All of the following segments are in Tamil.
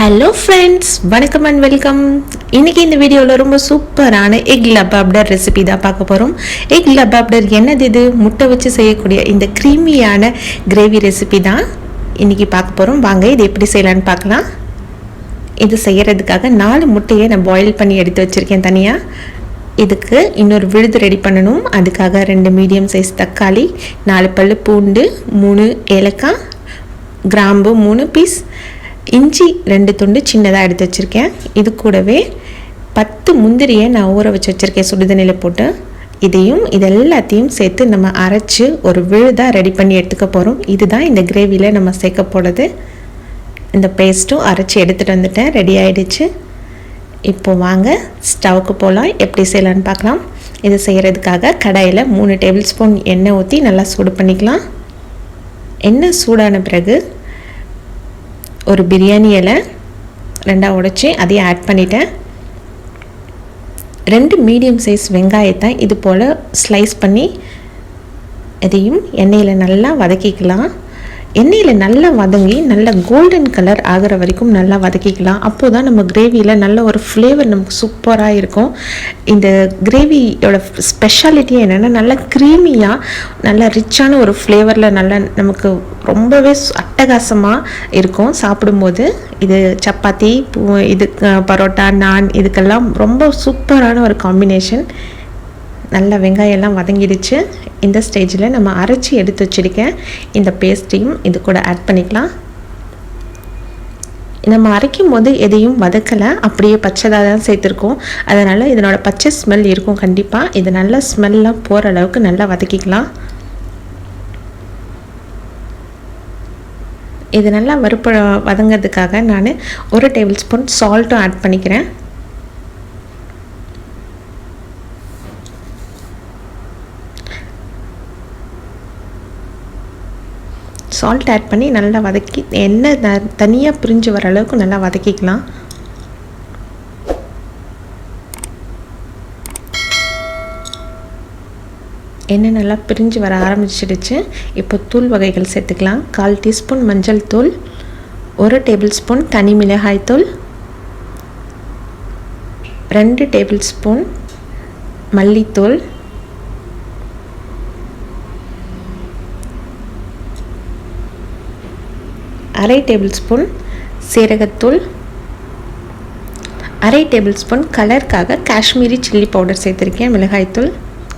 ஹலோ ஃப்ரெண்ட்ஸ், வணக்கம் அண்ட் வெல்கம். இன்றைக்கி இந்த வீடியோவில் ரொம்ப சூப்பரான எக் லபாப்டர் ரெசிபி தான் பார்க்க போகிறோம். எக் லபாப்டர் என்னது? இது முட்டை வச்சு செய்யக்கூடிய இந்த க்ரீமியான கிரேவி ரெசிபி தான் இன்றைக்கி பார்க்க போகிறோம். வாங்க இது எப்படி செய்யலான்னு பார்க்கலாம். இது செய்கிறதுக்காக 4 முட்டையை நான் பாயில் பண்ணி எடுத்து வச்சுருக்கேன் தனியாக. இதுக்கு இன்னொரு விழுது ரெடி பண்ணணும். அதுக்காக 2 மீடியம் சைஸ் தக்காளி, 4 பல்லு பூண்டு, 3 ஏலக்காய், கிராம்பு 3 பீஸ், இஞ்சி 2 துண்டு சின்னதாக எடுத்து வச்சுருக்கேன். இது கூடவே 10 முந்திரியை நான் ஊற வச்சு வச்சுருக்கேன் சுடுதண்ணியில் போட்டு. இது எல்லாத்தையும் சேர்த்து நம்ம அரைச்சி ஒரு விழுதாக ரெடி பண்ணி எடுத்துக்க போகிறோம். இதுதான் இந்த கிரேவியில் நம்ம சேர்க்க போகிறது. இந்த பேஸ்ட்டும் அரைச்சி எடுத்துகிட்டு வந்துட்டேன், ரெடி ஆகிடுச்சு. இப்போது வாங்க ஸ்டவ்வுக்கு போகலாம், எப்படி செய்யலான்னு பார்க்கலாம். இது செய்கிறதுக்காக கடாயில் 3 டேபிள் ஸ்பூன் எண்ணெய் ஊற்றி நல்லா சூடு பண்ணிக்கலாம். எண்ணெய் சூடான பிறகு ஒரு பிரியாணி இலை 2 உடைச்சி அதையும் ஆட் பண்ணிட்டேன். 2 மீடியம் சைஸ் வெங்காயத்தை இது போல் ஸ்லைஸ் பண்ணி இதையும் எண்ணெயில் நல்லா வதக்கிக்கலாம். எண்ணெயில் நல்லா வதங்கி நல்ல கோல்டன் கலர் ஆகிற வரைக்கும் நல்லா வதக்கிக்கலாம். அப்போ தான் நம்ம கிரேவியில் நல்ல ஒரு ஃப்ளேவர் நமக்கு சூப்பராக இருக்கும். இந்த கிரேவியோட ஸ்பெஷாலிட்டி என்னென்னா நல்லா க்ரீமியாக நல்ல ரிச்சான ஒரு ஃப்ளேவரில் நல்லா நமக்கு ரொம்பவே அட்டகாசமாக இருக்கும் சாப்பிடும்போது. இது சப்பாத்தி, இது பரோட்டா, நான் இதுக்கெல்லாம் ரொம்ப சூப்பரான ஒரு காம்பினேஷன். நல்லா வெங்காயம்லாம் வதங்கிடுச்சு. இந்த ஸ்டேஜில் நம்ம அரைச்சி எடுத்து வச்சுருக்கேன் இந்த பேஸ்ட்டையும் இது கூட ஆட் பண்ணிக்கலாம். நம்ம அரைக்கும் போது எதையும் வதக்கலை, அப்படியே பச்சைதாக தான் சேர்த்துருக்கோம். அதனால் இதனோட பச்சை ஸ்மெல் இருக்கும் கண்டிப்பாக. இது நல்லா ஸ்மெல்லாம் போகிற அளவுக்கு நல்லா வதக்கிக்கலாம். இது நல்லா வதங்கிறதுக்காக நான் 1 டேபிள் ஸ்பூன் சால்ட்டும் ஆட் பண்ணிக்கிறேன். சால்ட் ஆட் பண்ணி நல்லா வதக்கி எண்ணெய் தனியாக பிரிஞ்சு வர அளவுக்கு நல்லா வதக்கிக்கலாம். எண்ணெய் நல்லா பிரிஞ்சு வர ஆரம்பிச்சிடுச்சு. இப்போ தூள் வகைகள் சேர்த்துக்கலாம். 1/4 டீஸ்பூன் மஞ்சள் தூள், 1 டேபிள் ஸ்பூன் தனி மிளகாய் தூள், 2 டேபிள் ஸ்பூன் மல்லித்தூள், 1/2 டேபிள் ஸ்பூன் சீரகத்தூள், 1/2 டேபிள் ஸ்பூன் கலருக்காக காஷ்மீரி சில்லி பவுடர் சேர்த்துருக்கேன். மிளகாய்த்தூள்,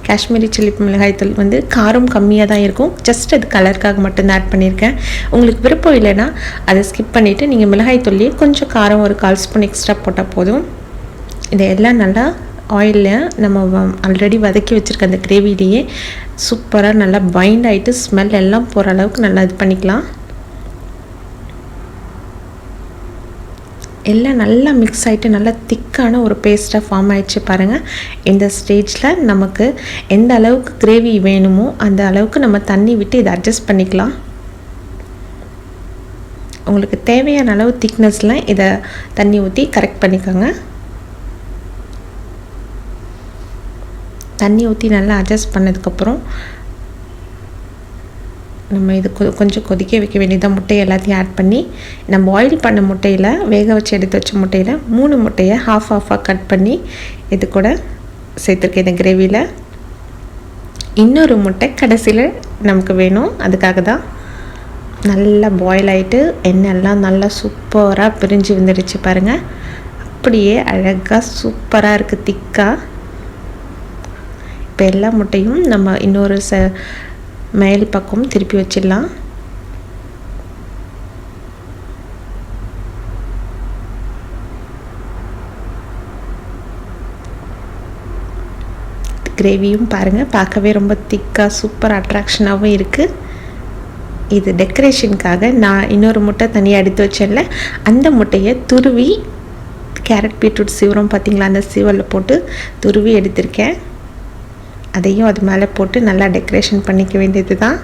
காஷ்மீரி சில்லி மிளகாய்த்தூள் வந்து காரம் கம்மியாக தான் இருக்கும். ஜஸ்ட் அது கலருக்காக மட்டும்தான் ஆட் பண்ணியிருக்கேன். உங்களுக்கு விருப்பம் இல்லைன்னா அதை ஸ்கிப் பண்ணிவிட்டு நீங்கள் மிளகாய்த்தூள்லேயே கொஞ்சம் காரம் ஒரு 1/4 ஸ்பூன் எக்ஸ்ட்ரா போட்டால் போதும். இதையெல்லாம் நல்லா ஆயிலில் நம்ம ஆல்ரெடி வதக்கி வச்சுருக்க அந்த கிரேவிலேயே சூப்பராக நல்லா பைண்ட் ஆகிட்டு ஸ்மெல் எல்லாம் போகிற அளவுக்கு நல்லா இது பண்ணிக்கலாம். எல்லாம் நல்லா மிக்ஸ் ஆகிட்டு நல்லா திக்கான ஒரு பேஸ்ட்டாக ஃபார்ம் ஆகிடுச்சு பாருங்கள். இந்த ஸ்டேஜில் நமக்கு எந்த அளவுக்கு கிரேவி வேணுமோ அந்த அளவுக்கு நம்ம தண்ணி விட்டு இதை அட்ஜஸ்ட் பண்ணிக்கலாம். உங்களுக்கு தேவையான அளவு திக்னஸில் இதை தண்ணி ஊற்றி கரெக்ட் பண்ணிக்கோங்க. தண்ணி ஊற்றி நல்லா அட்ஜஸ்ட் பண்ணதுக்கப்புறம் நம்ம இது கொஞ்சம் கொதிக்க வைக்க வேண்டியதாக முட்டை எல்லாத்தையும் ஆட் பண்ணி நம்ம பாயில் பண்ண முட்டையில் வேக வச்சு எடுத்து வச்ச முட்டையில் 3 முட்டையை ஹாஃபாக கட் பண்ணி இது கூட சேர்த்துருக்கேன். இந்த கிரேவியில் இன்னொரு முட்டை கடைசியில் நமக்கு வேணும். அதுக்காக தான் நல்லா பாயில் ஆகிட்டு எண்ணெயெல்லாம் நல்லா சூப்பராக பிரிஞ்சு வந்துடுச்சு பாருங்கள். அப்படியே அழகாக சூப்பராக இருக்குது திக்காக. இப்போ எல்லா முட்டையும் நம்ம இன்னொரு மேல் பக்கம் திருப்பி வச்சிடலாம். கிரேவியும் பாருங்கள், பார்க்கவே ரொம்ப திக்காக சூப்பர் அட்ராக்ஷனாகவும் இருக்குது. இது டெக்கரேஷனுக்காக நான் இன்னொரு முட்டை தனியாக எடுத்து வச்சேன்ல, அந்த முட்டையை துருவி கேரட் பீட்ரூட் சீவரம் பார்த்திங்களா, அந்த சீவரில் போட்டு துருவி எடுத்திருக்கேன். அதையும் அது மேலே போட்டு நல்லா டெக்கரேஷன் பண்ணிக்க வேண்டியது தான்.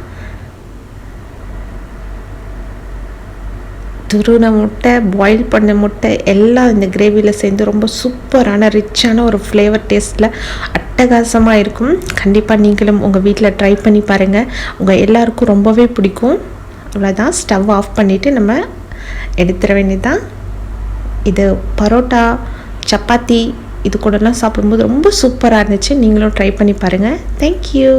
துருவின முட்டை, பாயில் பண்ண முட்டை எல்லாம் இந்த கிரேவியில் சேர்ந்து ரொம்ப சூப்பரான ரிச்சான ஒரு ஃப்ளேவர் டேஸ்ட்டில் அட்டகாசமாக இருக்கும். கண்டிப்பாக நீங்களும் உங்கள் வீட்டில் ட்ரை பண்ணி பாருங்கள். உங்கள் எல்லாருக்கும் ரொம்பவே பிடிக்கும். அவ்வளோதான், ஸ்டவ் ஆஃப் பண்ணிவிட்டு நம்ம எடுத்துட வேண்டியது தான். இது பரோட்டா, சப்பாத்தி இது கூடலாம் சாப்பிடும்போது ரொம்ப சூப்பராக இருந்துச்சு. நீங்களும் ட்ரை பண்ணி பாருங்கள். தேங்க்யூ.